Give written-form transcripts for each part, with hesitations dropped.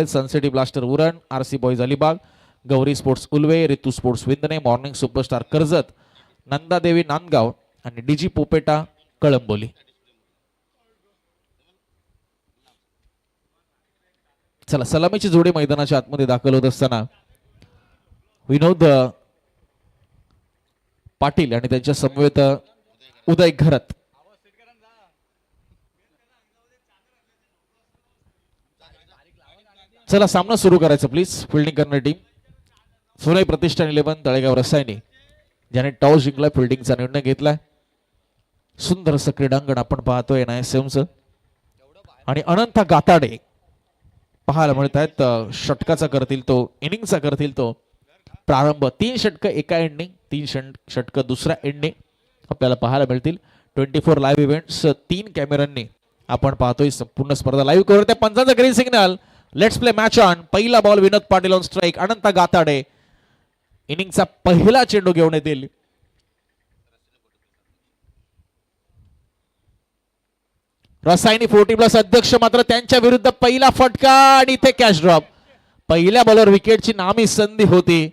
Sun City blaster Uran, RC boys Alibag, Gauri sports Ulwe, Ritu sports Vindane, morning superstar Karjat, Nandadevi Nandgaon आणि DG पोपेटा Kalamboli. चला सलामीची जोडी मैदानाच्या आतमध्ये दाखल होत असताना विनोद पाटील आणि त्यांच्या समवेत उदय घरत. चला सामना सुरू करायचा प्लीज. फिल्डिंग करणारी टीम सोनाई प्रतिष्ठान 11 तळेगाव रसायने ज्याने टॉस जिंकला, फिल्डिंगचा निर्णय घेतलाय. सुंदर असं क्रीडांगण आपण पाहतोय NISMचं आणि अनंत गाताडे पाहायला मिळत आहेत. षटकाचा करतील तो, इनिंगचा करतील तो प्रारंभ. 3 षटक एका एंडिंग, 3 षटक दुसऱ्या एंडिंग आपल्याला पाहायला मिळतील. 24 लाईव्ह इव्हेंट्स 3 कॅमेऱ्यांनी आपण पाहतोय संपूर्ण स्पर्धा लाईव्ह कव्हर. त्या पंचांचा green signal. Let's play match on. पहिला ball Vinod Patil on strike. Anant Gatade इनिंगचा पहिला चेंडू घेऊन येतील. रसायनी 40+ अध्यक्ष मात्र त्यांच्या विरुद्ध पहिला फटका आणि इथे कॅच ड्रॉप. पहिल्या बॉलवर विकेटची नामी संधी होती,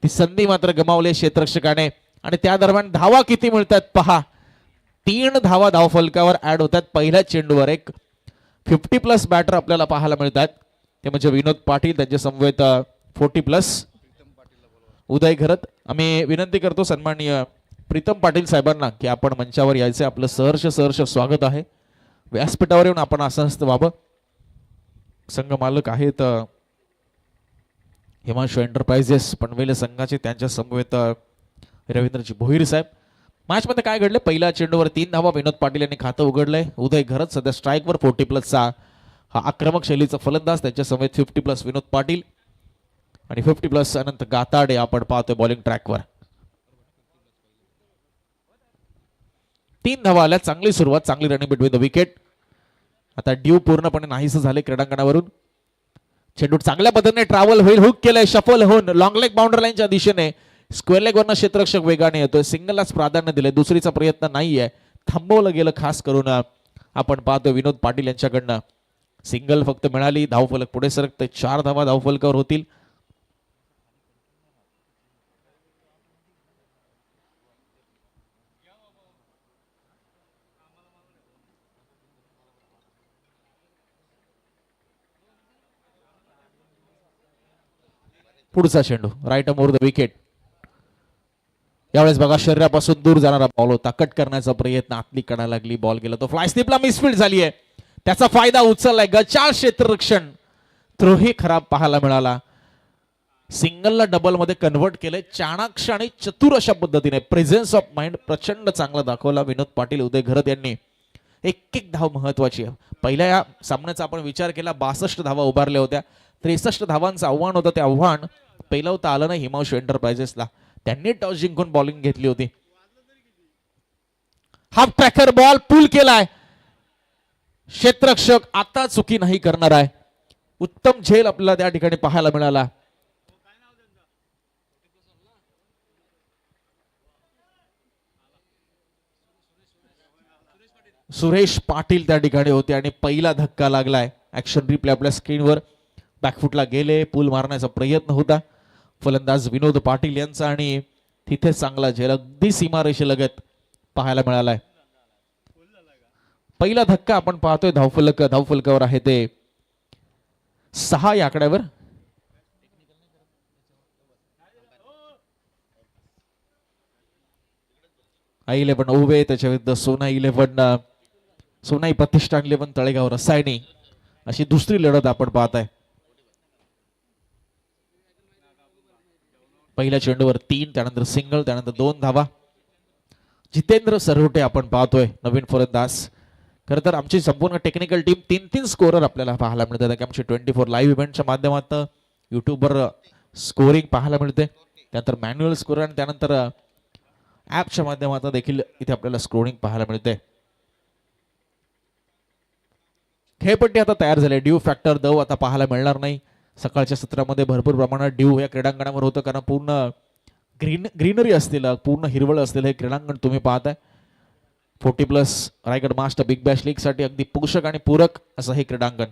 ती संधी मात्र गमावली क्षेत्ररक्षकाने. आणि त्या दरम्यान धावा किती मिळतात पहा. 3 धावा धावफलकावर ऍड होतात पहिल्या चेंडूवर. एक 50+ बॅटर आपल्याला पाहायला मिळतात, ते म्हणजे विनोद पाटील, त्यांच्या समवेत 40+ उदय घरत. आम्ही विनंती करतो सन्माननीय प्रीतम पाटील साहेबांना की आपण मंचावर यायचे. आपलं सहर्ष स्वागत आहे. व्यासपीठावर येऊन आपण आसनस्थ व्हावं. संघ मालक आहेत हिमांशू एंटरप्राइजेस पनवेल संघाचे, त्यांच्या समवेत रवींद्रजी भोईर साहेब. मॅच मध्ये काय घडले, पहिल्या चेंडूवर 3 धावा विनोद पाटील यांनी खातं उघडलंय. उदय घरत सध्या स्ट्राईकवर 40+चा हा आक्रमक शैलीचा फलंदाज, त्यांच्या समवेत 50+ विनोद पाटील आणि 50+ अनंत गाताडे आपण पाहतोय बॉलिंग ट्रॅकवर. 3 धावा आल्या. चांगली सुरुवात, चांगली रनिंग बिटवीन द विकेट. आता ड्यू पूर्णपणे नाहीस झाले क्रीडांगणावरून. चेंडू चांगल्या पद्धतीने ट्रॅव्हल होईल, हुक केलंय, शफल होऊन लॉंग लेग बाउंड्री लाईनच्या दिशेने. स्क्वेअर लेग वरनं क्षेत्ररक्षक वेगाने येतोय. सिंगललाच प्राधान्य दिले, दुसरीचा प्रयत्न नाहीये, थांबवलं गेलं खास करून. आपण पाहतोय विनोद पाटील यांच्याकडनं सिंगल फक्त मिळाली. धावफलक पुढे सरकते. 4 धावा धावफलकावर होतील. पुढचा चेंडू राईट ओव्हर द विकेट. यावेळेस बघा शरीरापासून दूर जाणारा बॉल होता, कट करण्याचा प्रयत्न, आतली कडा लागली, बॉल गेला. तो फ्लाय स्लिपला मिसफील्ड झाली आहे, त्याचा फायदा उचललाय. गचाळ क्षेत्ररक्षण, थ्रोही खराब पाहायला मिळाला. सिंगलला डबल मध्ये कन्व्हर्ट केलंय. चाणाक्ष आणि चतुर अशा पद्धतीने प्रेझेन्स ऑफ माइंड प्रचंड चांगला दाखवला विनोद पाटील उदय घरत यांनी. एक धाव महत्वाची आहे. पहिल्या या सामन्याचा आपण विचार केला 62 धावा उभारल्या होत्या. 63 धावांचं आव्हान होतं. ते आव्हान पहिलं होतं आलं नाही हिमांशू एंटरप्राइजेसला. त्यांनी टॉस जिंकून बॉलिंग घेतली होती. हाफ ट्रॅकर बॉल पुल केलाय. क्षेत्ररक्षक आता चुकी नाही करणार आहे. उत्तम झेल आपल्याला त्या ठिकाणी पाहायला मिळाला. सुरेश पाटील त्या ठिकाणी होते आणि पहिला धक्का लागलाय. ऍक्शन रिप्ले आपल्या स्क्रीनवर. बॅकफुटला गेले, पूल मारण्याचा प्रयत्न होता फलंदाज विनोद पाटील यांचा आणि तिथे चांगला झेल अगदी सीमारेषेलगत पाहायला मिळालाय. पहिला धक्का आपण पाहतोय धावफलकावर आहे ते 6 या आकड्यावर. I11 उभे, त्याच्या विरुद्ध सोनाई प्रतिष्ठान 11 तळेगाव रसायने, अशी दुसरी लढत आपण पाहताय. पहिल्या चेंडूवर 3, त्यानंतर सिंगल, त्यानंतर 2 धावा. जितेंद्र सरवटे आपण पाहतोय नवीन फलंदाज. खरं तर आमची संपूर्ण टेक्निकल टीम 3 स्कोरर आपल्याला पाहायला मिळतात. आमची 24 लाईव्ह इव्हेंटच्या माध्यमातून युट्यूबवर स्कोरिंग पाहायला मिळते. त्यानंतर मॅन्युअल स्कोर आणि त्यानंतर ऍपच्या माध्यमातून देखील इथे आपल्याला स्कोरिंग पाहायला मिळते. खेळपट्टी आता तयार झाली. ड्यू फॅक्टर दव आता पाहायला मिळणार नाही. सकाळच्या सत्रामध्ये भरपूर प्रमाणात ड्यू या क्रीडांगणावर होतं, कारण पूर्ण ग्रीनरी असलेलं, पूर्ण हिरवळ असलेलं हे क्रीडांगण तुम्ही पाहताय. 40+ Raigad master big Bash league साठी अगदी पोषक आणि पूरक असं हे क्रीडांगण.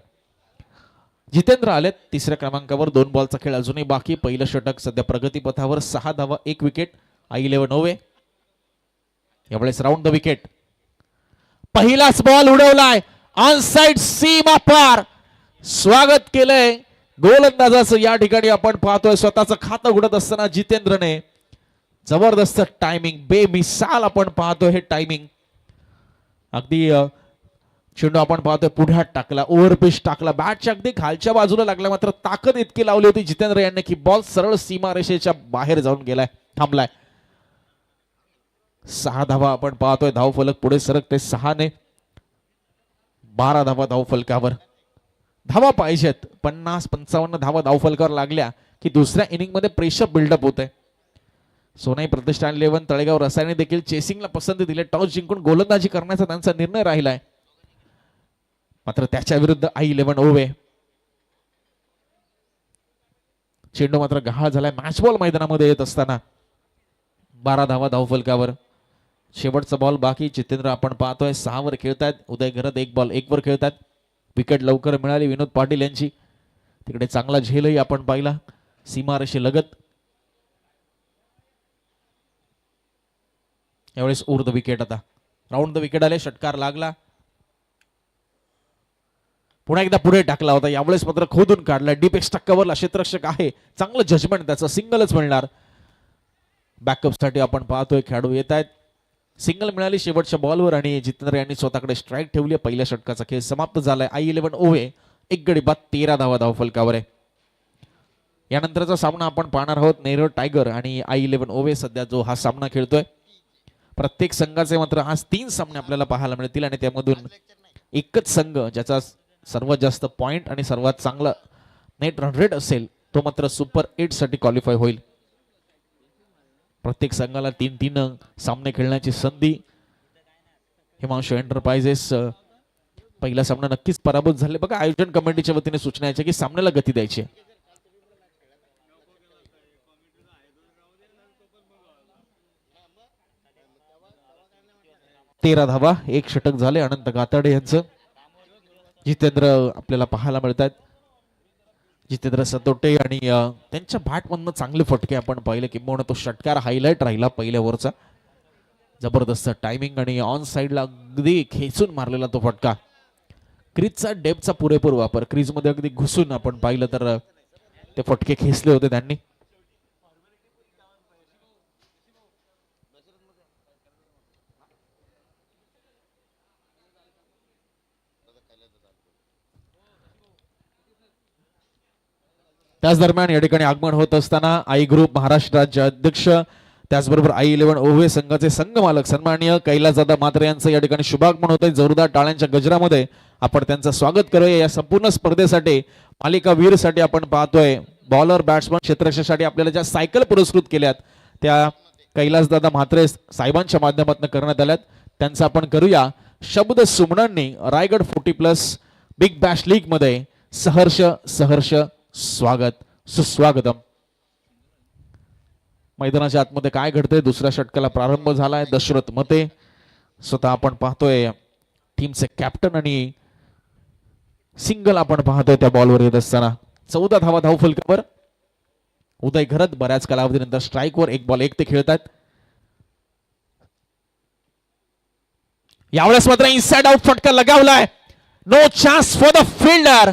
जितेंद्र आलेत तिसऱ्या क्रमांकावर. 2 बॉलचा खेळ अजूनही बाकी. पहिलं षटक सध्या प्रगतीपथावर. 6 धावा 1 विकेट. I11 ओवे. यावेळेस राऊंड द विकेट. पहिलाच बॉल उडवलाय ऑन साइड सीमा पार. स्वागत केलंय गोलंदाजाचं. या ठिकाणी आपण पाहतोय स्वतःचं खातं उघडत असताना जितेंद्रने जबरदस्त टायमिंग, बेमिसाल आपण पाहतोय हे टायमिंग. अगदी चेंडू आपण पाहतोय पुढ्यात टाकला, ओव्हरपिच टाकला, बॅटच्या अगदी खालच्या बाजूला लागला. मात्र ताकद इतकी लावली होती जितेंद्र यांनी की बॉल सरळ सीमारेषेच्या बाहेर जाऊन गेलाय, थांबलाय. 6 धावा आपण पाहतोय. धावफलक पुढे सरकते 6 ने. 12 धावा धावफलकावर. धावा पाहिजेत. 50-55 धावा धावफलकावर लागल्या की दुसऱ्या इनिंग मध्ये प्रेशर बिल्डअप होते. सोनाई प्रतिष्ठान 11 तळेगाव रसायने देखील चेसिंगला पसंती दिली. टॉस जिंकून गोलंदाजी करण्याचा त्यांचा निर्णय राहिलाय. मात्र त्याच्या विरुद्ध I11 ओवे. चेंडू मात्र गहाळ झालाय. मॅच बॉल मैदानामध्ये येत असताना 12 धावा धावफलकावर. शेवटचा बॉल बाकी. जितेंद्र आपण पाहतोय 6 वर खेळतायत. उदय घरत 1 बॉल 1 वर खेळतात. विकेट लवकर मिळाली विनोद पाटील यांची. तिकडे चांगला झेलही आपण पाहिला सीमारेषे लगत. यावेळेस ऊर्ध विकेट. आता राऊंड द विकेट आले. षटकार लागला. पुन्हा एकदा पुढे टाकला होता. यावेळेस मात्र खोदून काढला. डीप एक्स्ट्रा कव्हरला क्षेत्ररक्षक आहे. चांगलं जजमेंट त्याचं. सिंगलच मिळणार. बॅकअप साठी आपण पाहतोय खेळाडू येत आहेत. सिंगल मिळाली शेवटच्या बॉलवर आणि जितेंद्र यांनी स्वतःकडे स्ट्राईक ठेवली. पहिल्या षटकाचा खेळ समाप्त झालाय. I11 ओवे. 1 गडी बाद. 13 धावा धावफलकावर आहे. यानंतरचा सामना आपण पाहणार आहोत नेहरू टायगर आणि I11 ओवे. सध्या जो हा सामना खेळतोय, प्रत्येक संघाचे मात्र आज 3 सामने आपल्याला पाहायला मिळतील आणि त्यामधून एकच संघ ज्याचा सर्वात जास्त पॉइंट आणि सर्वात चांगला नेट रन रेट असेल तो मात्र सुपर 8 साठी क्वालिफाय होईल. प्रत्येक संघाला 3-3 सामने खेळण्याची संधी. हिमांशु एंटरप्राइजेस पहिला सामना नक्कीच पराभूत झाले. बघा आयोजन कमिटीच्या वतीने सूचना यायची की सामन्याला गती द्यायची. तेरा धावा 1 षटक झाले अनंत गाताडे यांचं. जितेंद्र आपल्याला पाहायला मिळतात. जितेंद्र सतोटे आणि त्यांच्या बॅटमधनं चांगले फटके आपण पाहिले. किंबहुना तो षटकार हायलाइट राहिला पहिल्या ओव्हरचा. जबरदस्त टायमिंग आणि ऑन साइडला अगदी खेचून मारलेला तो फटका. क्रीजचा डेपचा पुरेपूर वापर. क्रीज मध्ये अगदी घुसून आपण पाहिलं तर ते फटके खेचले होते त्यांनी. त्याच दरम्यान या ठिकाणी आगमन होत असताना आई ग्रुप महाराष्ट्र राज्य अध्यक्ष त्याचबरोबर I11 ओवे संघाचे संघ मालक सन्माननीय कैलासदादा म्हात्रे यांचं या ठिकाणी शुभागमन होत आहे. जोरदार टाळ्यांच्या गजरामध्ये आपण त्यांचं स्वागत करूया. या संपूर्ण स्पर्धेसाठी मालिका वीर साठी आपण पाहतोय बॉलर बॅट्समन क्षेत्ररक्षकासाठी आपल्याला ज्या सायकल पुरस्कृत केल्यात त्या कैलासदादा म्हात्रे साहेबांच्या माध्यमातून करण्यात आल्यात. त्यांचं आपण करूया शब्द सुमनांनी रायगड 40+ बिग बॅश लीग मध्ये सहर्ष सहर्ष स्वागत सुस्वागतम. मैदानाच्या आतमध्ये काय घडतंय? दुसऱ्या षटकाला प्रारंभ झालाय. दशरथ मते स्वतः आपण पाहतोय टीमचे कॅप्टन आणि सिंगल आपण पाहतोय त्या बॉलवर येत असताना. 14 धावा धावफलकावर. उदय घरत बऱ्याच कालावधीनंतर स्ट्राईकवर 1 बॉल 1 ते खेळतात. यावेळेस मात्र इनसाइड आउट फटका लगावलाय. No chance for the fielder.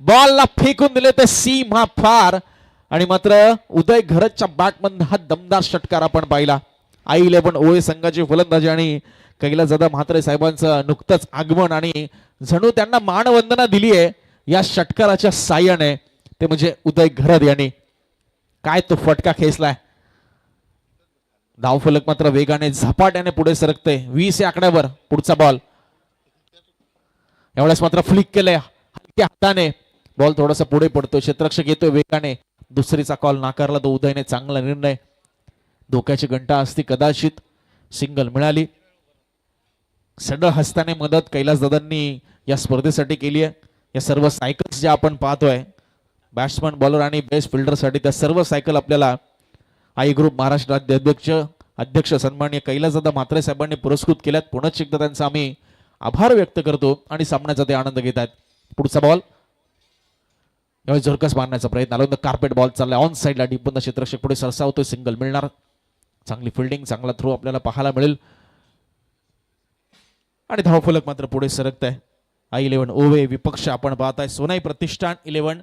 बॉलला फेकून दिले ते सीमा फार आणि मात्र उदय घरतच्या बॅटमधून हा दमदार षटकार आपण पाहिला. I11 ओवे संघाची फलंदाजी आणि कैलासदादा म्हात्रे साहेबांचं नुकतंच आगमन आणि जणू त्यांना मानवंदना दिली आहे या षटकाराच्या साह्याने. ते म्हणजे उदय घरत यांनी. काय तो फटका खेचलाय. धावफलक मात्र वेगाने झपाट्याने पुढे सरकते. 20 या आकड्यावर पुढचा बॉल. यावेळेस मात्र फ्लिक केलंय हलक्या हाताने. बॉल थोडासा पुढे पडतो. क्षेत्ररक्षक येतोय वेगाने. दुसरीचा कॉल नाकारला तो उदयने. चांगला निर्णय. धोक्याची घंटा असती कदाचित. सिंगल मिळाली. सडळ हस्ताने मदत कैलासदादांनी या स्पर्धेसाठी केली आहे. या सर्व सायकल्स ज्या आपण पाहतोय बॅट्समन बॉलर आणि बेस्ट फिल्डर साठी त्या सर्व सायकल आपल्याला आई ग्रुप महाराष्ट्र राज्य अध्यक्ष सन्माननीय कैलासदादा म्हात्रे साहेबांनी पुरस्कृत केल्यात. पुनश्च एकदा त्यांचा आम्ही आभार व्यक्त करतो आणि सामन्याचा ते आनंद घेतात. पुढचा बॉल यावेळी झरकस मारण्याचा प्रयत्न आला. कार्पेट बॉल चाललाय ऑन साईडला डीप बंद क्षेत्ररक्षक पुढे सरसावतोय. सिंगल मिळणार. चांगली फिल्डिंग चांगला थ्रो आपल्याला पाहायला मिळेल आणि धावफलक मात्र पुढे सरकत आहे. I11 ओवे विपक्ष आपण पाहताय सोनाई प्रतिष्ठान 11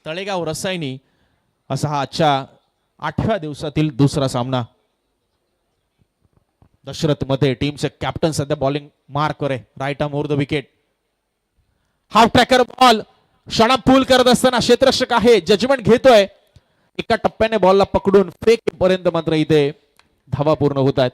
तळेगाव रसायनी असा हा आजच्या 8व्या दिवसातील दुसरा सामना. दशरथ मध्ये टीमचे कॅप्टन सध्या बॉलिंग मार्क वर आहे. Right arm over the wicket. Half tracker ball क्षणा पूल करत असताना क्षेत्ररक्षक आहे जजमेंट घेतोय. एका टप्प्याने बॉलला पकडून फेक पर्यंत मात्र इथे धावा पूर्ण होत आहेत.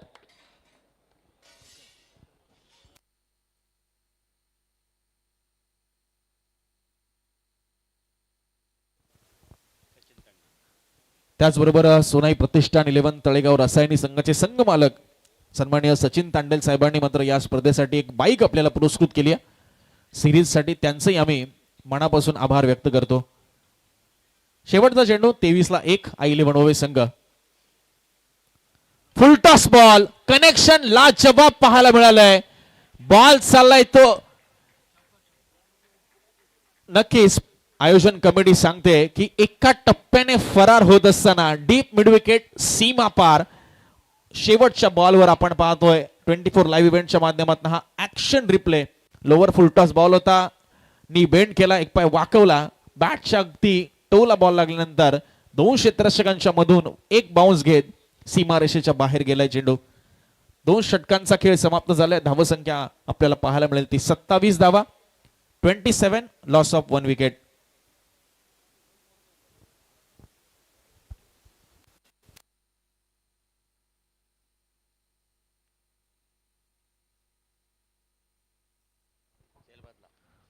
त्याचबरोबर सोनाई प्रतिष्ठान 11 तळेगाव रासायनी संघाचे संघ मालक सन्माननीय सचिन तांडेल साहेबांनी मात्र या स्पर्धेसाठी एक बाईक आपल्याला पुरस्कृत केली आहे. सिरीज साठी त्यांचंही आम्ही मनापासून आभार व्यक्त करतो. शेवटचा चेंडू 23-1 I11 ओवे संघ. फुलटॉस बॉल कनेक्शन लाजवाब पाहायला मिळालंय. बॉल चाललाय तो नक्कीच आयोजन कमिटी सांगते की एका टप्प्याने फरार होत असताना डीप मिड विकेट सीमा पार शेवटच्या बॉलवर आपण पाहतोय 24 लाईव्ह इव्हेंटच्या माध्यमातून हा action replay. Lower full toss ball होता. नी बेंड केला एक पाय वाकवला. बॅटच्या अगदी टोला बॉल लागल्यानंतर दोन क्षेत्ररक्षकांच्या मधून एक बाउन्स घेत सीमारेषेच्या बाहेर गेलाय चेंडू. 2 षटकांचा खेळ समाप्त झालाय. धावसंख्या आपल्याला पाहायला मिळेल ती 27 धावा. 27 loss of 1 wicket.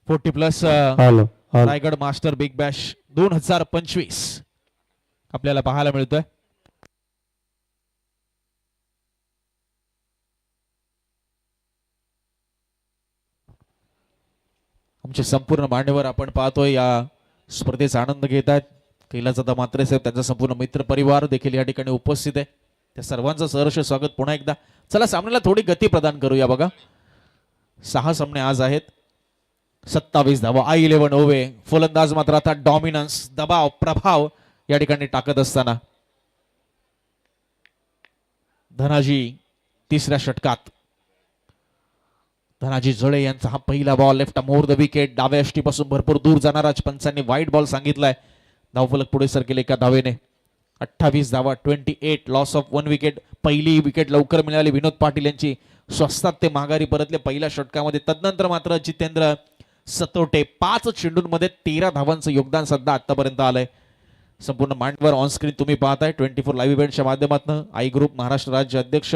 +40 Raigad master big Bash 2025 आपल्याला पाहायला मिळतोय. आमचे संपूर्ण मान्यवर आपण पाहतोय या स्पर्धेचा आनंद घेत आहेत. कैलासदादा म्हात्रे साहेब त्यांचा संपूर्ण मित्र परिवार देखील या ठिकाणी उपस्थित आहे. त्या सर्वांचं सहर्ष स्वागत पुन्हा एकदा. चला सामन्याला थोडी गती प्रदान करूया. बघा 6 सामने आज आहेत. 27 धावा. I11 ओवे. फलंदाज मात्र आता डॉमिनन्स दबाव प्रभाव या ठिकाणी टाकत असताना धनाजी तिसऱ्या षटकात. धनाजी जळे यांचा हा पहिला ball left arm over the wicket. डाव्या यष्टीपासून भरपूर दूर जाणारा पंचांनी वाईट बॉल सांगितलाय. धावफलक पुढे सरकेल एका धावेने. 28 धावा. 28 लॉस ऑफ 1 विकेट. पहिली विकेट लवकर मिळाली विनोद पाटील यांची. स्वस्तात ते माघारी परतले पहिल्या षटकामध्ये. तदनंतर मात्र जितेंद्र सतोटे 5 चेंडूंमध्ये 13 धावांचं योगदान सध्या आतापर्यंत आलंय. संपूर्ण मांडवर ऑन स्क्रीन तुम्ही पाहताय 24 लाईव्ह इव्हेंटच्या माध्यमातून आई ग्रुप महाराष्ट्र राज्य अध्यक्ष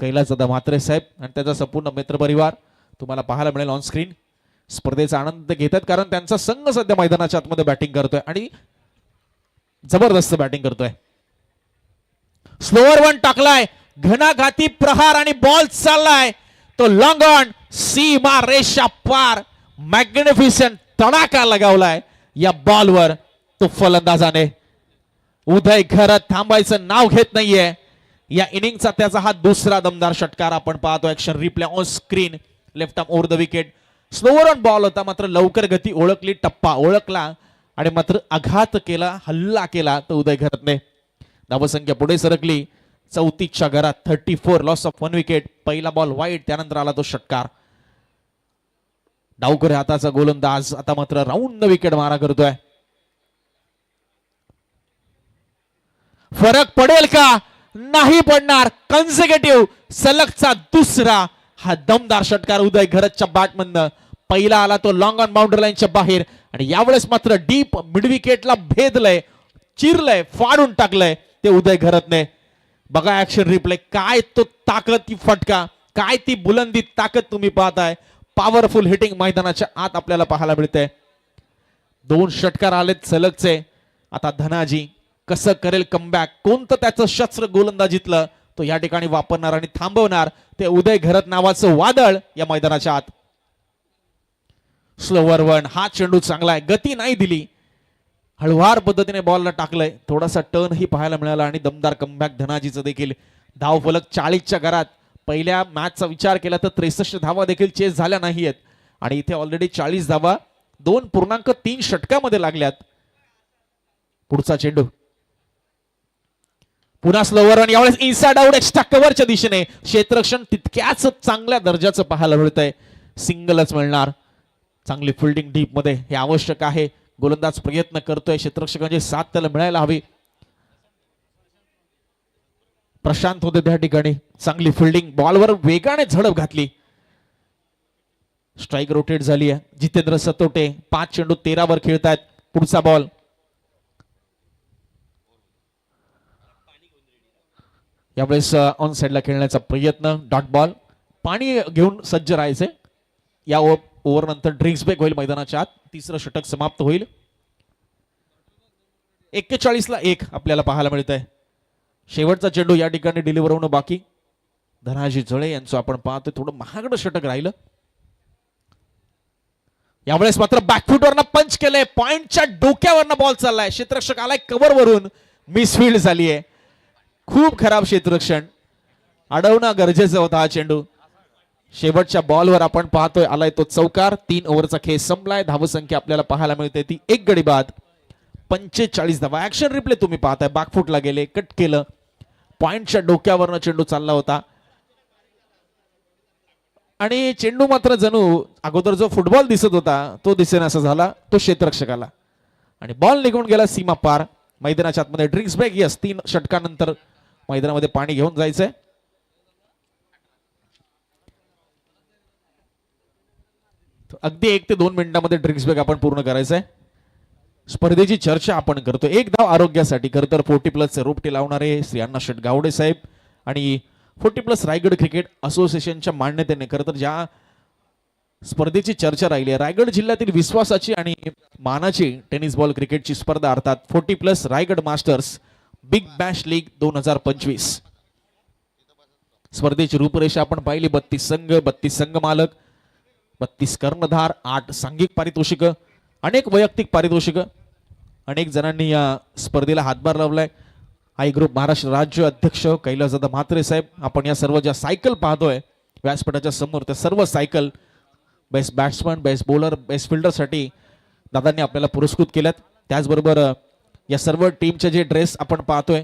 कैलासदादा म्हात्रे साहेब आणि त्याचा संपूर्ण मित्रपरिवार तुम्हाला पाहायला मिळेल ऑन स्क्रीन. स्पर्धेचा आनंद घेतात कारण त्यांचा संघ सध्या मैदानाच्या आतमध्ये बॅटिंग करतोय आणि जबरदस्त बॅटिंग करतोय. स्लोअर 1 टाकलाय. घणाघाती प्रहार आणि बॉल चाललाय तो लॉंग ऑन सीमा रेषा पार. मॅग्निफिसंट तडाखा लगावलाय या बॉलवर तो फलंदाजाने. उदय घरत थांबायचं नाव घेत नाहीये. या इनिंगचा त्याचा हा दुसरा दमदार षटकार आपण पाहतो. Action replay on screen. Left arm over the wicket. Slower on ball होता मात्र लवकर गती ओळखली. टप्पा ओळखला आणि मात्र आघात केला. हल्ला केला तो उदय घरतने. धावसंख्या पुढे सरकली 34च्या घरात. 34 लॉस ऑफ 1 विकेट. पहिला बॉल वाईट. त्यानंतर आला तो षटकार. डावकरे हाताचा गोलंदाज आता मात्र राऊंड विकेट मारा करतोय. फरक पडेल का? नाही पडणार. कन्झिक्युटिव्ह सलगचा दुसरा हा दमदार षटकार उदय घरतच्या बॅटमधनं. पहिला आला तो लॉंग ऑन बाउंड्री लाईनच्या बाहेर आणि यावेळेस मात्र डीप मिड विकेटला भेदलंय, चिरलंय, फाडून टाकलंय ते उदय घरतने. बघा ऍक्शन रिप्ले. काय तो ताकद, ती फटका, काय ती बुलंदी ताकद तुम्ही पाहताय. पॉवरफुल हिटिंग मैदानाच्या आत आपल्याला पाहायला मिळते. 2 षटकार आलेत सलगचे. आता धनाजी कसं करेल कमबॅक. कोणतं त्याचं शस्त्र गोलंदाजीतलं तो या ठिकाणी वापरणार आणि थांबवणार ते उदय घरत नावाचं वादळ या मैदानाच्या आत. स्लोवर 1. हा चेंडू चांगला आहे. गती नाही दिली. हळुवार पद्धतीने बॉलला टाकलंय. थोडासा टर्न ही पाहायला मिळाला आणि दमदार कमबॅक धनाजीचं देखील. धाव फलक 40च्या घरात. पहिल्या मॅचचा विचार केला तर 63 धावा देखील चेस झाल्या नाहीयेत आणि इथे ऑलरेडी 40 धावा 2.3 षटकामध्ये लागल्यात. पुढचा चेंडू पुन्हा स्लोवर आणि यावेळेस इनसाइड आउट एक्स्ट्रा कव्हरच्या दिशेने क्षेत्ररक्षण तितक्याच चांगल्या दर्जाचं पाहायला मिळतंय. सिंगलच मिळणार. चांगली फिल्डिंग डीप मध्ये हे आवश्यक आहे. गोलंदाज प्रयत्न करतोय, क्षेत्ररक्षकांची साथ त्याला मिळायला हवी. प्रशांत होते त्या ठिकाणी. चांगली फिल्डिंग, बॉलवर वेगाने झडप घातली. स्ट्राईक रोटेट झाली आहे. जितेंद्र सतोटे 5 चेंडू 13 वर खेळतायत. पुढचा बॉल यावेळेस ऑन साइडला खेळण्याचा प्रयत्न. Dot ball. पाणी घेऊन सज्ज राहायचे. या ओव्हर नंतर ड्रिंक्स ब्रेक होईल मैदानाच्या आत. तिसरं षटक समाप्त होईल. 41 ला 1 आपल्याला पाहायला मिळत आहे. शेवटचा चेंडू या ठिकाणी डिलिव्हर होणं बाकी. धनाजी जळे यांचं आपण पाहतोय थोडं महागडं षटक राहिलं. यावेळेस मात्र बॅकफुटवरनं पंच केलंय. पॉइंटच्या डोक्यावरनं बॉल चाललाय. क्षेत्ररक्षक आलाय कव्हर वरून. मिसफील्ड झाली आहे. खूप खराब क्षेत्ररक्षण. अडवणं गरजेचं होतं हा चेंडू. शेवटच्या बॉलवर आपण पाहतोय आलाय तो चौकार. 3 ओव्हरचा खेळ संपलाय. धावसंख्या आपल्याला पाहायला मिळते ती 1 गडी बाद. 45 धावा. ऍक्शन रिप्ले तुम्ही पाहताय. बॅकफुटला गेले, कट केलं. पॉइंटच्या डोक्यावरनं चेंडू चालला होता आणि चेंडू मात्र जणू अगोदर जो फुटबॉल दिसत होता तो दिसेनासा झाला. तो क्षेत्ररक्षकाला आणि बॉल निघून गेला सीमा पार. मैदानाच्या आतमध्ये ड्रिंक्स ब्रेक. यस, 3 षटकानंतर मैदानामध्ये पाणी घेऊन जायचंय. अगदी 1 ते 2 मिनिटांमध्ये ड्रिंक्स ब्रेक आपण पूर्ण करायचंय. स्पर्धेची चर्चा आपण करतो. 1 धाव आरोग्यासाठी. खरं तर 40+ रोपटे लावणारे श्री अण्णा शेट गावडे साहेब आणि 40+ रायगड क्रिकेट असोसिएशनच्या मान्यतेने खरं तर ज्या स्पर्धेची चर्चा राहिली आहे, रायगड जिल्ह्यातील विश्वासाची आणि मानाची टेनिस बॉल क्रिकेटची स्पर्धा अर्थात 40+ Raigad masters big Bash league 2025. स्पर्धेची रूपरेषा आपण पाहिली. 32 संघ, 32 संघ मालक, 32 कर्णधार, 8 सांघिक पारितोषिक, अनेक वैयक्तिक पारितोषिक. अनेक जणांनी या स्पर्धेला हातभार लावलाय. आई ग्रुप महाराष्ट्र राज्य अध्यक्ष कैलासदादा म्हात्रे साहेब. आपण या सर्व ज्या सायकल पाहतोय व्यासपीठाच्या समोर, त्या सर्व cycle best batsman, best bowler, best फिल्डरसाठी दादांनी आपल्याला पुरस्कृत केल्यात. त्याचबरोबर या सर्व टीमचे जे ड्रेस आपण पाहतोय,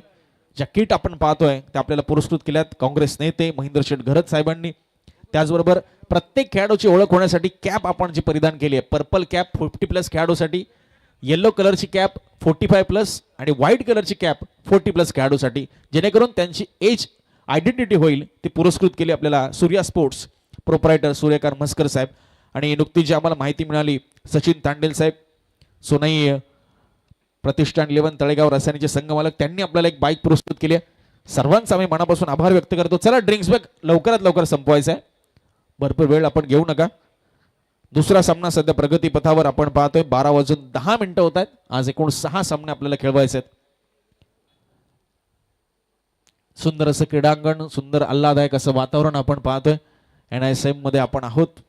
ज्या किट आपण पाहतोय त्या आपल्याला पुरस्कृत केल्यात काँग्रेस नेते महेंद्र शेठ घरत साहेबांनी. त्याचबरोबर प्रत्येक खेळाडूची ओळख होण्यासाठी कॅप आपण जी परिधान केली आहे, पर्पल कॅप 50+ खेळाडूसाठी, येलो कलरची कॅप 45+ आणि व्हाईट कलरची कॅप 40+ खेळाडूसाठी, जेणेकरून त्यांची एज आयडेंटिटी होईल. ती पुरस्कृत केली आपल्याला सूर्या स्पोर्ट्स प्रोप्रायटर सूर्यकांत म्हस्कर साहेब. आणि नुकतीच जी आम्हाला माहिती मिळाली, सचिन तांडेल साहेब, सोनाई प्रतिष्ठान 11 तळेगाव रसायनीचे संघमालक, त्यांनी आपल्याला एक बाईक पुरस्कृत केली आहे. सर्वांचा आम्ही मनापासून आभार व्यक्त करतो. चला ड्रिंक्स ब्रेक लवकरात लवकर संपवायचा आहे. भरपूर वेळ आपण घेऊ नका. दुसरा सामना सध्या प्रगतीपथावर आपण पाहतोय. 12:10 होत आहेत. आज एकूण 6 सामने आपल्याला खेळवायचे आहेत. सुंदर असं क्रीडांगण, सुंदर आल्हाददायक असं वातावरण आपण पाहतोय. NISM मध्ये आपण आहोत.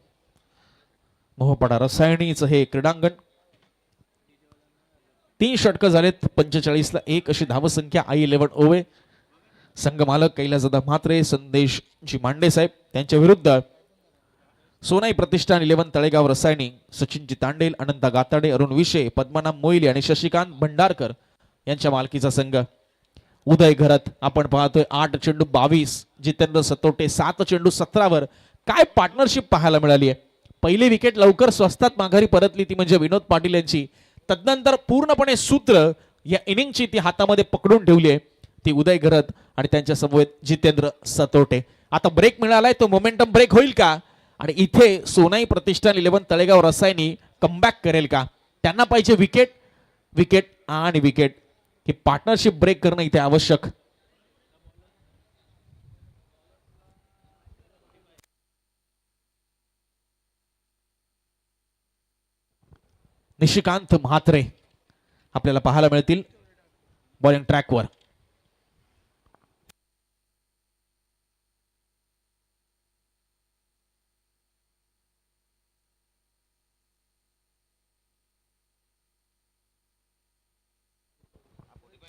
मोहपाडा रसायनीचं हे क्रीडांगण. 3 षटकं झालेत. 45 ला 1 अशी धावसंख्या. I11 ओवे. संघ मालक कैलासदादा म्हात्रे, संदेश जी मांडे साहेब, त्यांच्या विरुद्ध सोनाई प्रतिष्ठान 11 तळेगाव रसायनी, सचिनजी तांडेल, अनंता गाताडे, अरुण विशे, पद्मनाभ मोईली आणि शशिकांत भंडारकर यांच्या मालकीचा संघ. उदय घरत आपण पाहतोय. 8 चेंडू 22. जितेंद्र सतोटे 7 चेंडू 17 वर. काय पार्टनरशिप पाहायला मिळाली आहे. पहिली विकेट लवकर स्वस्तात माघारी परतली ती म्हणजे विनोद पाटील यांची. तदनंतर पूर्णपणे सूत्र या इनिंगची ती हातामध्ये पकडून ठेवली आहे ती उदय घरत आणि त्यांच्या समवेत जितेंद्र सतोटे. आता ब्रेक मिळालाय, तो मोमेंटम ब्रेक होईल का आणि इथे सोनाई प्रतिष्ठान 11 तळेगाव रसायनी कमबॅक करेल का. त्यांना पाहिजे विकेट, विकेट आणि विकेट. ही पार्टनरशिप ब्रेक करणं इथे आवश्यक. निशिकांत म्हात्रे आपल्याला पाहायला मिळतील बॉलिंग ट्रॅकवर.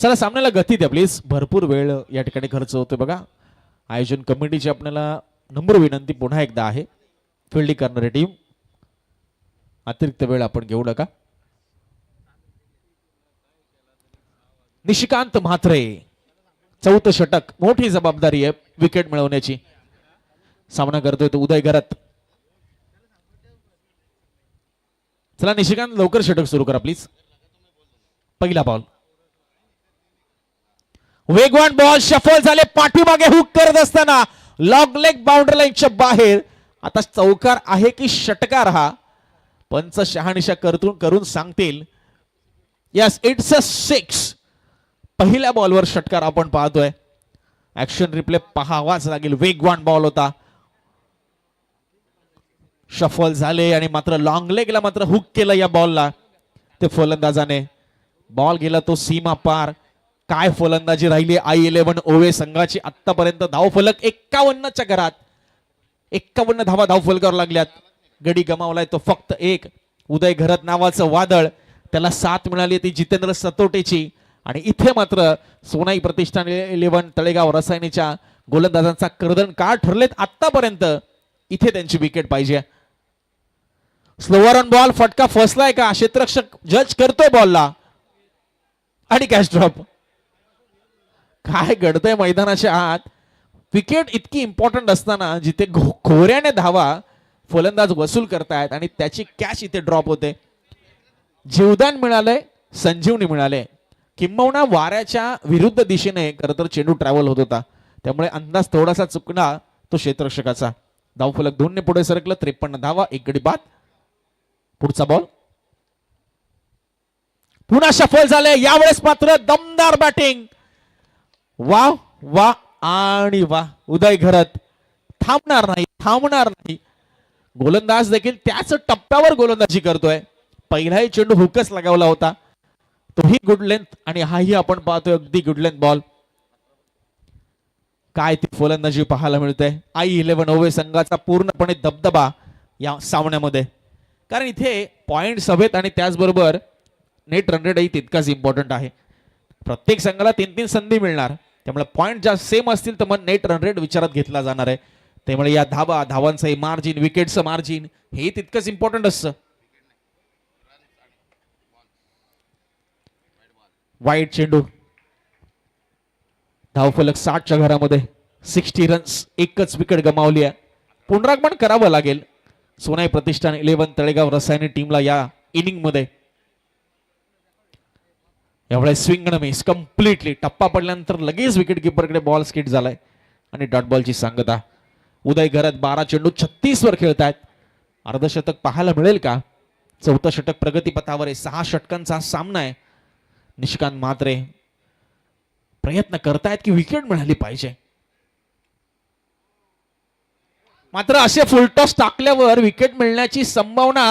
चला सामन्याला गती द्या प्लीज. भरपूर वेळ या ठिकाणी खर्च होतोय बघा. आयोजन कमिटीची आपल्याला नम्र विनंती पुन्हा एकदा आहे, फिल्डिंग करणारी टीम अतिरिक्त वेळ आपण घेऊ नका. निशिकांत म्हात्रे चौथं षटक, मोठी जबाबदारी आहे विकेट मिळवण्याची. सामना करतोय तो उदय घरत. चला निशिकांत लवकर षटक सुरू करा प्लीज. पहिला बॉल, वेगवान बॉल शफल झाले, पाठीमागे हुक करत असताना लॉंग लेग बाउंड्री लाईनच्या बाहेर. आता चौकार आहे की षटकार हा पंच शहानिशा करून सांगतील. Yes, it's a 6. पहिल्या बॉलवर षटकार आपण पाहतोय. ऍक्शन रिप्ले पाहावाच लागेल. वेगवान बॉल होता, शफल झाले आणि मात्र लॉंग लेगला मात्र हुक केलं या बॉलला ते फलंदाजाने. बॉल गेला तो सीमा पार. काय फलंदाजी राहिली I11 ओवे संघाची. आतापर्यंत धावफलक 51च्या घरात. 51 धावा धावफलकावर लागल्यात. गडी गमावलाय तो फक्त एक. उदय घरत नावाचं वादळ, त्याला साथ मिळाली ती जितेंद्र सतोटेची. आणि इथे मात्र सोनाई प्रतिष्ठान 11 तळेगाव रसायनीच्या गोलंदाजांचा कर्दन काळ ठरलेत आतापर्यंत. इथे त्यांची विकेट पाहिजे. स्लोवर ऑन बॉल, फटका फसलाय का क्षेत्ररक्षक जज करतोय बॉलला आणि कॅच ड्रॉप. काय घडतंय मैदानाच्या आत. विकेट इतकी इम्पॉर्टंट असताना जिथे खोऱ्याने धावा फलंदाज वसूल करतायत आणि त्याची कॅच इथे ड्रॉप होते. जीवदान मिळालंय, संजीवनी मिळाले. किंबहुना वाऱ्याच्या विरुद्ध दिशेने खरं तर चेंडू ट्रॅव्हल होत होता, त्यामुळे अंदाज थोडासा चुकला तो क्षेत्ररक्षकाचा. धावफलक 2 ने पुढे सरकलं. 53 धावा, 1 गडी बाद. पुढचा बॉल पुन्हा शफल झाले. यावेळेस मात्र दमदार बॅटिंग. वा वा आणि वा. उदय घरत थांबणार नाही. गोलंदाज देखील त्याच टप्प्यावर गोलंदाजी करतोय. पहिलाही चेंडू हुकच लगावला होता, तोही गुड लेंथ आणि हाही आपण पाहतोय अगदी गुड लेंथ बॉल. काय ती फलंदाजी पाहायला मिळते. I11 ओवे संघाचा पूर्णपणे दबदबा या सामन्यामध्ये. कारण इथे पॉइंट्स हवेत आणि त्याचबरोबर नेट रन रेटही तितकाच इम्पॉर्टंट आहे. प्रत्येक संघाला 3-3 संधी मिळणार, त्यामुळे पॉइंट ज्या सेम असतील तर मग नेट रन रेट विचारात घेतला जाणार आहे. त्यामुळे या धावांचं मार्जिन, विकेटचं मार्जिन हे तितकंच इम्पॉर्टंट असतं. वाईट चेंडू. धावफलक 60च्या घरामध्ये. 60 रन्स, एकच विकेट गमावली आहे. पुनरागमन करावं लागेल सोनाई प्रतिष्ठान 11 तळेगाव रसायनी टीमला या इनिंग मध्ये. यावेळेस स्विंग न मिस कम्प्लिटली. टप्पा पडल्यानंतर लगेच विकेट किपरकडे बॉल स्किट झालाय आणि डॉट बॉलची सांगता. उदय घरत 12 चेंडू 36 वर खेळतायत. अर्धशतक पाहायला मिळेल का. 4थं षटक प्रगतीपथावर आहे. 6 षटकांचा सामना आहे. निशिकांत म्हात्रे प्रयत्न करतायत की विकेट मिळाली पाहिजे. मात्र असे फुलटॉस टाकल्यावर विकेट मिळण्याची संभावना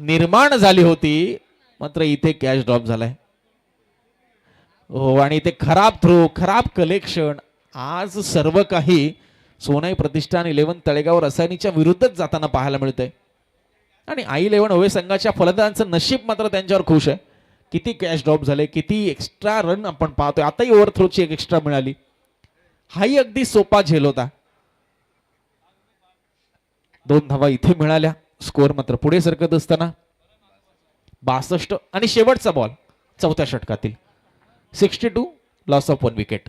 निर्माण झाली होती, मात्र इथे कॅच ड्रॉप झालाय. हो, आणि ते खराब थ्रो, खराब कलेक्शन. आज सर्व काही सोनाई प्रतिष्ठान 11 तळेगाव रसायनीच्या विरुद्धच जाताना पाहायला मिळतंय. आणि I11 ओवे संघाच्या फलंदाजांचं नशीब मात्र त्यांच्यावर खुश आहे. किती कॅच ड्रॉप झाले, किती एक्स्ट्रा रन आपण पाहतोय. आताही ओव्हरथ्रोची एक एक्स्ट्रा मिळाली. हाही अगदी सोपा झेल होता. 2 धावा इथे मिळाल्या. स्कोअर मात्र पुढे सरकत असताना 62 आणि शेवटचा बॉल 4थ्या षटकातील. 62, loss of 1 wicket.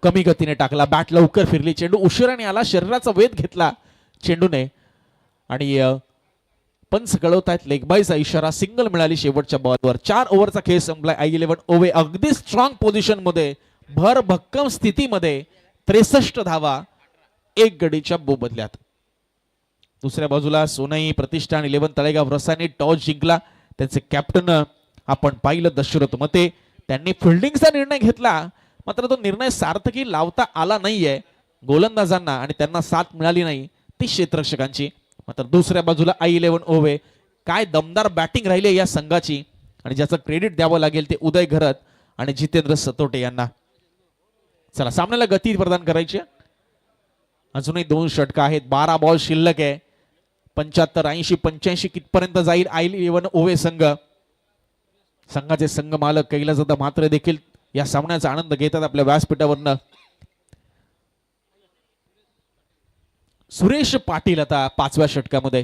कमी गतीने टाकला, बॅट लवकर फिरली, चेंडू उशिराने आला, शरीराचा वेध घेतला चेंडूने आणि पंच कळवतायत लेगबाईचा इशारा. सिंगल मिळाली शेवटच्या बॉलवर. 4 ओव्हरचा खेळ संपलाय. I11 ओवे अगदी स्ट्रॉंग पोझिशन मध्ये, भर भक्कम स्थितीमध्ये. 63 धावा, 1 गडीच्या मोबदल्यात. दुसऱ्या बाजूला सोनाई प्रतिष्ठान 11 तळेगाव रसायनी टॉस जिंकला. त्यांचे कॅप्टन आपण पाहिलं दशरथ मते. त्यांनी फिल्डिंगचा निर्णय घेतला, मात्र तो निर्णय सार्थकी लावता आला नाहीये गोलंदाजांना आणि त्यांना साथ मिळाली नाही ती क्षेत्ररक्षकांची. मात्र दुसऱ्या बाजूला I11 ओवे. काय दमदार बॅटिंग राहिली या संघाची आणि ज्याचं क्रेडिट द्यावं लागेल ते उदय घरत आणि जितेंद्र सतोटे यांना. चला सामन्याला गती प्रदान करायची. अजूनही 2 षटकं आहेत. 12 बॉल शिल्लक आहे. 75, 80, 85 कितपर्यंत जाईल I11 ओवे संघ. संघाचे संघ मालक कैलासदादा म्हात्रे देखील या सामन्याचा आनंद घेतात आपल्या व्यासपीठावरनं. सुरेश पाटील आता 5व्या षटकामध्ये.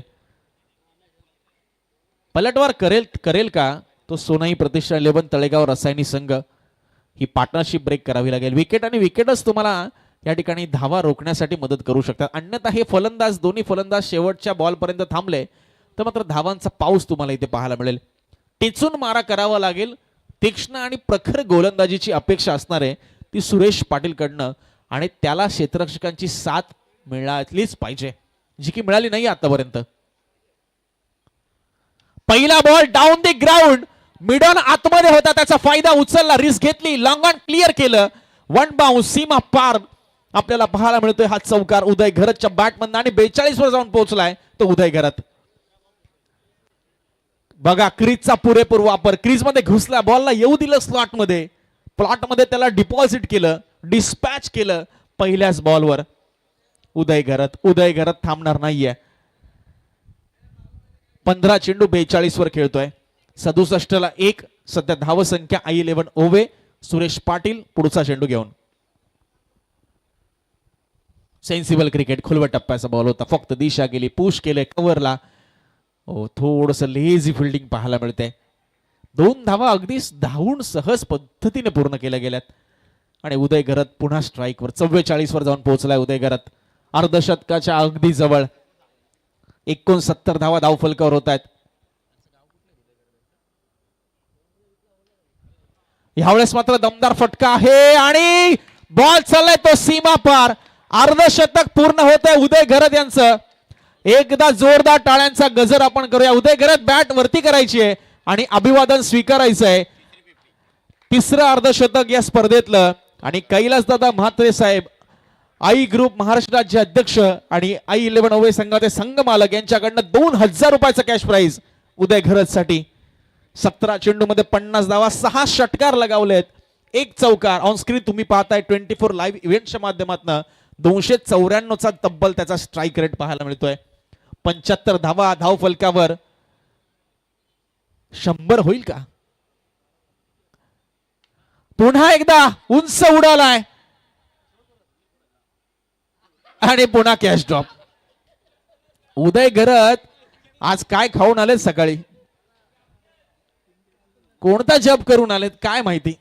पलटवार करेल का तो सोनाई प्रतिष्ठान 11 तळेगाव रसायनी संघ. ही पार्टनरशिप ब्रेक करावी लागेल. विकेट आणि विकेटच तुम्हाला या ठिकाणी धावा रोखण्यासाठी मदत करू शकतात. अन्यथा हे फलंदाज दोन्ही फलंदाज शेवटच्या बॉलपर्यंत थांबले तर मात्र धावांचा पाऊस तुम्हाला इथे पाहायला मिळेल. टिचून मारा करावा लागेल. तीक्ष्ण आणि प्रखर गोलंदाजीची अपेक्षा असणार आहे ती सुरेश पाटील कडनं आणि त्याला क्षेत्ररक्षकांची साथ मिळालीच पाहिजे जी की मिळाली नाही आतापर्यंत. पहिला ball down the ground mid-on आतमध्ये होता त्याचा फायदा उचलला रिस्क घेतली लॉंग ऑन क्लिअर केलं. वन बाउन्स सीमा पार आपल्याला पाहायला मिळतोय हा चौकार उदय घरतच्या बॅटमधून आणि 42 वर जाऊन पोहोचलाय तो उदय घरत. बघा क्रीजचा पुरेपूर वापर क्रीज मध्ये घुसला बॉलला येऊ दिलं स्लॉट मध्ये प्लॉट मध्ये त्याला डिपॉझिट केलं डिस्पॅच केलं पहिल्याच बॉलवर. उदय घरत थांबणार नाहीये. 15 चेंडू 42 वर खेळतोय. 67 ला 1 सध्या धाव संख्या I11 ओवे. सुरेश पाटील पुढचा चेंडू घेऊन. सेन्सिबल क्रिकेट खुलवट टप्प्याचा बॉल होता फक्त दिशा गेली पुश केले कव्हरला. थोडस लेझी फिल्डिंग पाहायला मिळते. 2 धावा अगदीच धावून सहज पद्धतीने पूर्ण केल्या गेल्यात आणि उदय घरत पुन्हा स्ट्राईकवर 44 वर जाऊन पोहोचलाय उदय घरत. अर्धशतकाच्या अगदी जवळ. 69 धावा धावफलकावर होत आहेत. यावेळेस मात्र दमदार फटका आहे आणि बॉल चाललाय तो सीमा पार. अर्धशतक पूर्ण होत आहे उदय घरत यांचं. एकदा जोरदार टाळ्यांचा गजर आपण करूया. उदय घरत बॅट वरती करायची आहे आणि अभिवादन स्वीकारायचं आहे. तिसरं अर्धशतक या स्पर्धेतलं आणि कैलासदादा म्हात्रे साहेब आई ग्रुप महाराष्ट्र राज्य अध्यक्ष आणि I11 ओवे संघाचे संघ मालक यांच्याकडनं 2000 रुपयाचं कॅश प्राइज उदय घरत साठी. 17 चेंडू मध्ये 50 धावा 6 षटकार लगावलेत 1 चौकार. ऑन स्क्रीन तुम्ही पाहताय 24 लाईव्ह इव्हेंटच्या माध्यमातून 294चा तब्बल त्याचा स्ट्राईक रेट पाहायला मिळतोय. 75 धावा धाव फलकावर. 100 होईल का? पुन्हा एकदा उंच उडालाय आणि पुन्हा कॅश ड्रॉप. उदय घरत आज काय खाऊन आलेत सकाळी कोणता जप करून आलेत काय माहिती.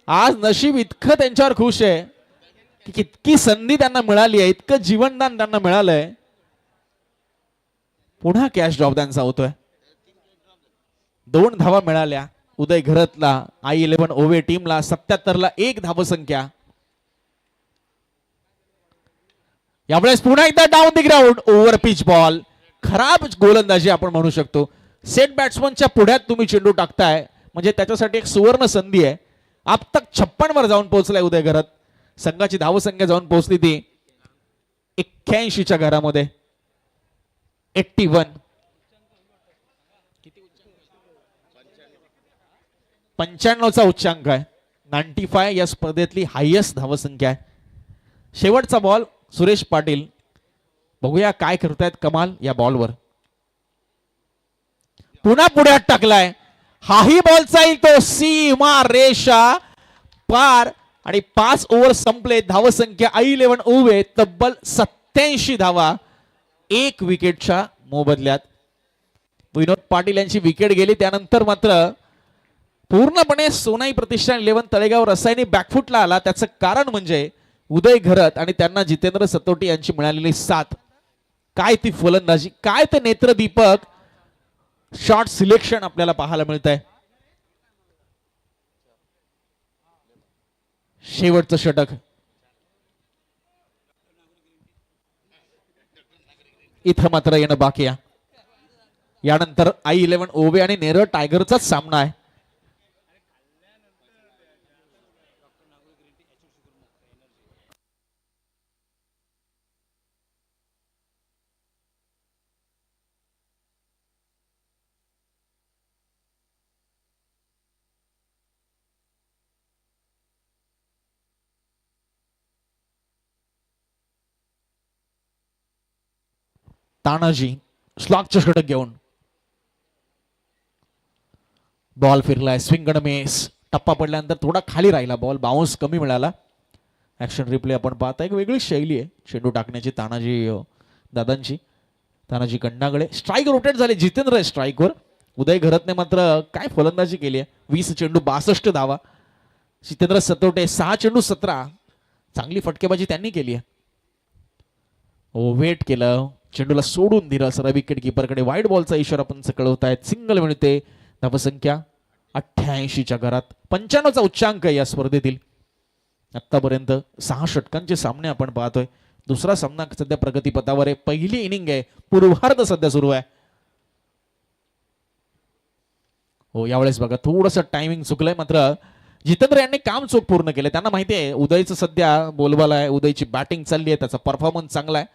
आज नशीब इतकं त्यांच्यावर खुश आहे की कितकी संधी त्यांना मिळाली आहे इतकं जीवनदान त्यांना मिळालंय. पुन्हा कॅश ड्रॉप त्यांचा होतोय. 2 धावा मिळाल्या उदय घरतला. I11 ओवे टीमला 77 ला 1 धाव संख्या. यावेळेस पुन्हा एकदा down the ground over pitch ball. खराब गोलंदाजी आपण म्हणू शकतो. सेट बॅट्समनच्या पुढ्यात तुम्ही चेंडू टाकताय म्हणजे त्याच्यासाठी एक सुवर्ण संधी आहे. आप तक 56 वर जाऊन पोहोचलाय उदय घरत. संघाची धाव संख्या जाऊन पोहोचली ती 81च्या घरामध्ये. 81 95चा उच्चांक आहे. 95 या स्पर्धेतली हायएस्ट धाव संख्या आहे. शेवटचा बॉल सुरेश पाटील बघूया काय करतायत कमाल या बॉलवर. पुन्हा पुढ्यात टाकलाय. हाही बॉल जाईल तो सीमा रेषा पार आणि 5 ओव्हर संपले. धाव संख्या I11 ओवे तब्बल 87 धावा 1 विकेटच्या मोबदल्यात. विनोद पाटील यांची विकेट गेली त्यानंतर मात्र पूर्णपणे सोनाई प्रतिष्ठान 11 तळेगाव रसायनी बॅकफुटला आला. त्याचं कारण म्हणजे उदय घरत आणि त्यांना जितेंद्र सतोटी यांची मिळालेली साथ. काय ती फलंदाजी काय ते नेत्रदीपक शॉट सिलेक्शन आपल्याला पाहायला मिळत आहे. शेवटचं षटक इथं मात्र येणं बाकी आहे. यानंतर I11 ओवे आणि नेरळ टायगरचाच सामना आहे. तानाजी स्लॉकचं षटक घेऊन बॉल फिरलाय. Swing miss. टप्पा पडल्यानंतर थोडा खाली राहिला बॉल. बाउन्स कमी मिळाला. ऍक्शन रिप्ले आपण पाहता एक वेगळी शैली आहे चेंडू टाकण्याची तानाजी दादांची. तानाजी कंडागळे स्ट्राईक रोटेट झाले. जितेंद्र आहे स्ट्राईकवर. उदय घरतने मात्र काय फलंदाजी केली आहे. 20 चेंडू 62 धावा. जितेंद्र सतोटे 6 चेंडू 17. चांगली फटकेबाजी त्यांनी केली आहे. वेट केलं, चेंडूला सोडून दिलं. सरळ विकेट किपरकडे वाईड बॉलचा इशारा पंच कळवतायत. सिंगल मिळते. धावसंख्या 88च्या घरात. 95चा उच्चांक आहे या स्पर्धेतील. आतापर्यंत 6 षटकांचे सामने आपण पाहतोय. दुसरा सामना सध्या प्रगतीपथावर आहे. पहिली इनिंग आहे, पूर्वार्ध सध्या सुरू आहे. हो, यावेळेस बघा थोडंसं टायमिंग चुकलंय. मात्र जितेंद्र यांनी काम चोख पूर्ण केले. त्यांना माहिती आहे उदयचं सध्या बोलबाला आहे, उदयची बॅटिंग चालली आहे, त्याचा परफॉर्मन्स चांगला आहे.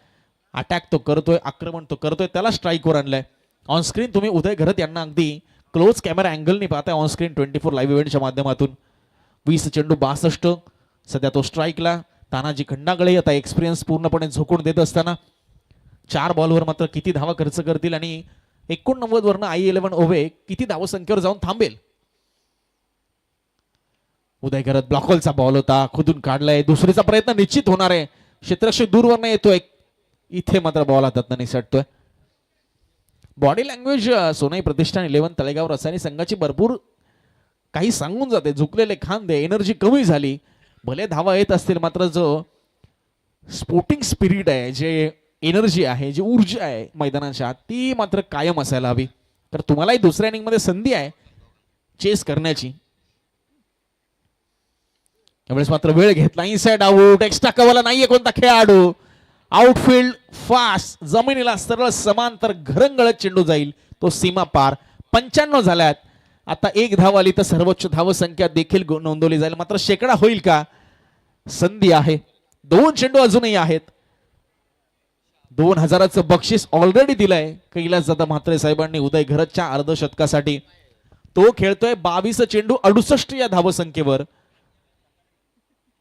अटॅक तो करतोय, आक्रमण तो करतोय, त्याला स्ट्राईकवर आणलंय. ऑनस्क्रीन तुम्ही उदय घरत यांना अगदी क्लोज कॅमेरा अँगलनी पाहताय ऑनस्क्रीन 24 लाईव्ह इव्हेंटच्या माध्यमातून. 20 चेंडू 62. सध्या तो स्ट्राईकला. तानाजी खंडागळे आता एक्सपिरियन्स पूर्णपणे झोकून देत असताना 4 बॉलवर मात्र किती धावा खर्च करतील आणि 89 वरनं I11 ओव्हे किती धावसंख्येवर जाऊन थांबेल. उदय घरत ब्लॉकलचा बॉल होता, खुदून काढलाय. दुसरीचा प्रयत्न निश्चित होणार आहे. क्षेत्ररक्षक दूरवरनं येतोय, इथे मात्र बॉल हातात निसटतोय. बॉडी लँग्वेज सोनाई प्रतिष्ठान 11 तळेगाव रसायनी संघाची भरपूर काही सांगून जाते. झुकलेले खांदे, एनर्जी कमी झाली. भले धावा येत असतील मात्र जो स्पोर्टिंग स्पिरिट आहे, जे एनर्जी आहे, जी ऊर्जा आहे मैदानाच्या, ती मात्र कायम असायला हवी. तर तुम्हालाही दुसऱ्या इनिंग मध्ये संधी आहे चेस करण्याची. यावेळेस मात्र वेळ घेतला. Inside out. एक्स्ट्रा कव्हरला नाहीये कोणता खेळाडू. आउटफील्ड फास्ट, जमिनीला सरळ समांतर घरंगळत चेंडू जाईल. तो सीमा पार. 95 झाल्यात. आता 1 धाव आली तर सर्वोच्च धाव संख्या देखील नोंदवली जाईल. मात्र शेकडा होईल का? संधी आहे. 2 चेंडू अजूनही आहेत. 2000चं बक्षीस ऑलरेडी दिलंय कैलास दादा म्हात्रे साहेबांनी उदय घरतच्या अर्धशतकासाठी. तो खेळतोय 22 चेंडू 68 या धावसंख्येवर.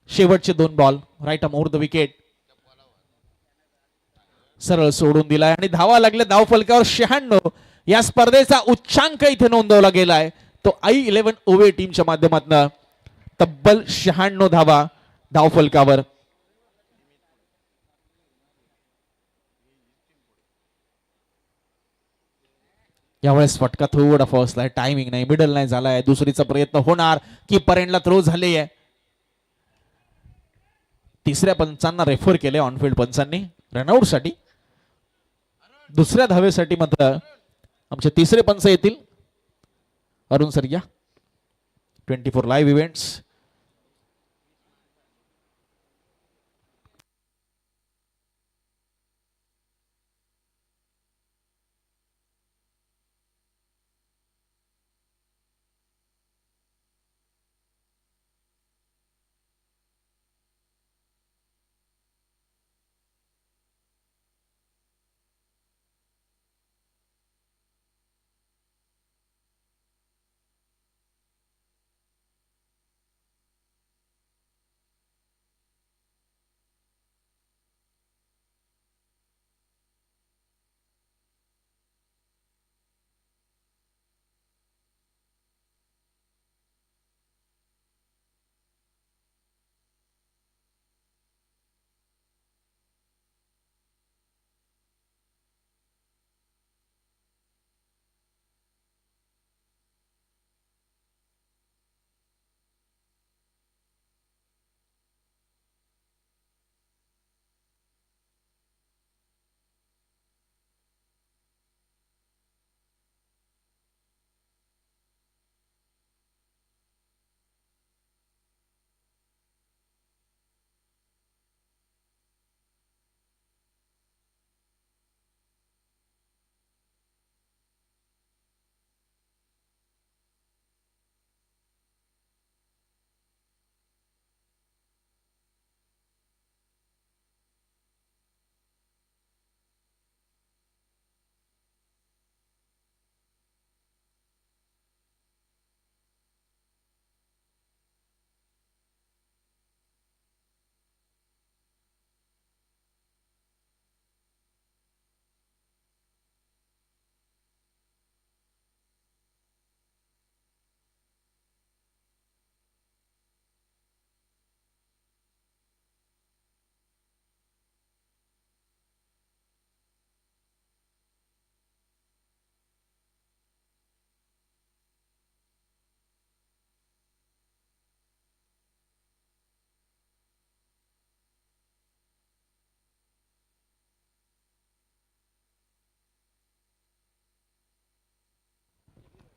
शेवटचे 2 ball. Right off over the wicket. सरळ सोडून दिलाय आणि धावा लागल्या धावफलकावर 96. या स्पर्धेचा उच्चांक इथे नोंदवला गेलाय. तो I11 ओव्हे टीमच्या माध्यमातून तब्बल 96 धावा धावफलकावर. यावेळेस फटका थोडा फसलाय. टायमिंग नाही, मिडल नाही झालाय. दुसरीचा प्रयत्न होणार. कीपर एंडला थ्रो झाले आहे. तिसऱ्या पंचांना रेफर केले ऑनफिल्ड पंचांनी रनआउट साठी. दुसऱ्या धावेसाठी मात्र आमचे तिसरे पंच येतील. Arun Saragya. 24 live events.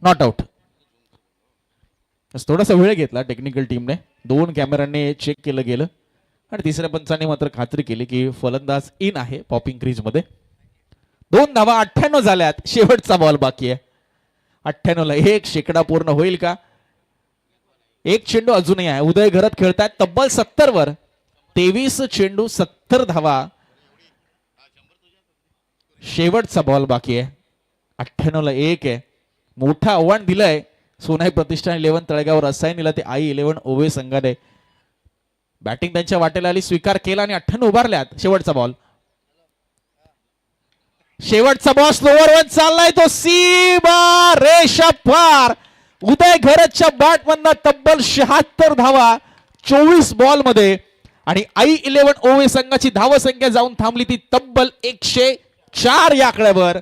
Not out. थोडासा वेळ घेतला टेक्निकल टीमने, 2 कॅमेऱ्यांनी चेक केलं गेलं आणि तिसऱ्या पंचाने मात्र खात्री केली की फलंदाज इन आहे पॉपिंग क्रीज मध्ये. 2 धावा 98 झाल्यात. शेवटचा बॉल बाकी आहे. 98 ला 1 शेकडा पूर्ण होईल का? एक चेंडू अजूनही आहे. उदय घरत खेळतायत तब्बल 70 वर. 23 चेंडू 70 धावा. शेवटचा बॉल बाकी आहे. 98 ला 1 आहे. मोठं आव्हान दिलंय सोनाई प्रतिष्ठान 11 तळेगाव रसायनीला ते आई 11 ओवे संघाने. बॅटिंग त्यांच्या वाटेला आली, स्वीकार केला आणि 98 उभारल्यात. शेवटचा बॉल. शेवटचा बॉल स्लोवर वन चाललाय तो सीमा रेषा पार. उदय घरतच्या बॅट मधनं तब्बल 76 धावा 24 बॉल मध्ये आणि आई 11 ओवे संघाची धावसंख्या जाऊन थांबली ती तब्बल 104 या आकड्यावर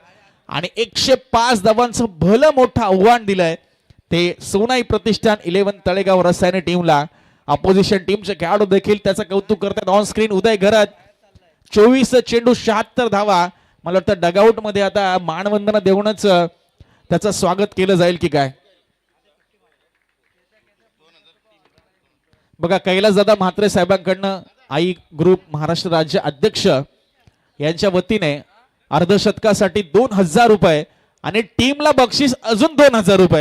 आणि 105 धावांचं भलं मोठं आव्हान दिलंय ते सोनाई प्रतिष्ठान 11 तळेगाव रसायने टीमला. अपोजिशन टीमचे खेळाडू देखील त्याचं कौतुक करतात. ऑन स्क्रीन उदय घरत 24 चेंडू 76 धावा. मला वाटतं डगआउट मध्ये आता मानवंदना देऊनच त्याचं स्वागत केलं जाईल की काय. बघा कैलासदादा म्हात्रे साहेबांकडनं आई ग्रुप महाराष्ट्र राज्य अध्यक्ष यांच्या वतीने अर्धशतकासाठी 2000 रुपये आणि टीमला बक्षीस अजून 2000 रुपये